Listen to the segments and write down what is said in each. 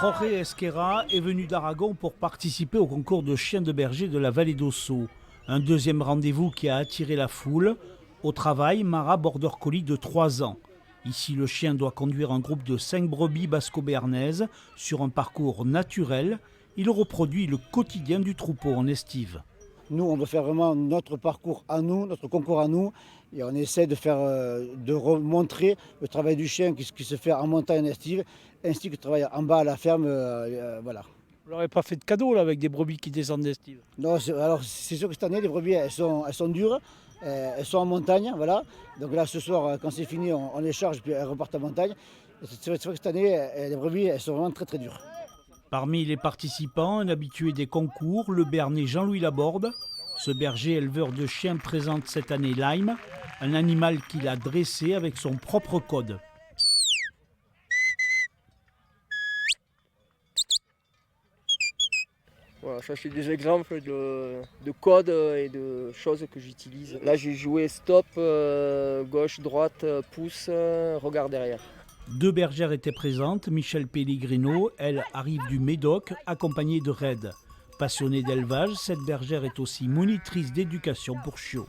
Jorge Esquerra est venu d'Aragon pour participer au concours de chiens de berger de la vallée d'Ossau. Un deuxième rendez-vous qui a attiré la foule. Au travail, Mara Border Collie de 3 ans. Ici, le chien doit conduire un groupe de 5 brebis basco-béarnaises sur un parcours naturel. Il reproduit le quotidien du troupeau en estive. Nous, on veut faire vraiment notre parcours à nous, notre concours à nous. Et on essaie de remontrer le travail du chien qui se fait en montagne en estive, ainsi que le travail en bas à la ferme. Voilà. Vous n'aurez pas fait de cadeau là, avec des brebis qui descendent d'estive? Non, alors c'est sûr que cette année, les brebis, elles sont dures, elles sont en montagne. Voilà. Donc là, ce soir, quand c'est fini, on les charge, puis elles repartent en montagne. C'est vrai que cette année, les brebis, elles sont vraiment très très dures. Parmi les participants, un habitué des concours, le Béarnais Jean-Louis Laborde. Ce berger éleveur de chiens présente cette année Lime, un animal qu'il a dressé avec son propre code. Voilà, ça c'est des exemples de codes et de choses que j'utilise. Là j'ai joué stop, gauche, droite, pouce, regard derrière. 2 bergères étaient présentes, Michel Pellegrino, elle arrive du Médoc, accompagnée de Red. Passionnée d'élevage, cette bergère est aussi monitrice d'éducation pour chiots.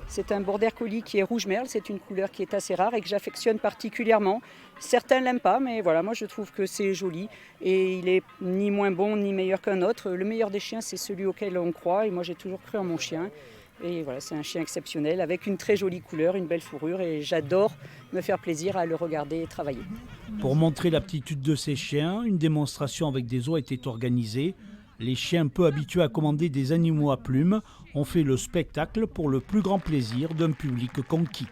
C'est un border collie qui est rouge merle, c'est une couleur qui est assez rare et que j'affectionne particulièrement. Certains l'aiment pas, mais voilà, moi je trouve que c'est joli et il est ni moins bon ni meilleur qu'un autre. Le meilleur des chiens, c'est celui auquel on croit et moi j'ai toujours cru en mon chien. Et voilà, c'est un chien exceptionnel avec une très jolie couleur, une belle fourrure et j'adore me faire plaisir à le regarder et travailler. Pour montrer l'aptitude de ces chiens, une démonstration avec des os était organisée. Les chiens peu habitués à commander des animaux à plumes ont fait le spectacle pour le plus grand plaisir d'un public conquis.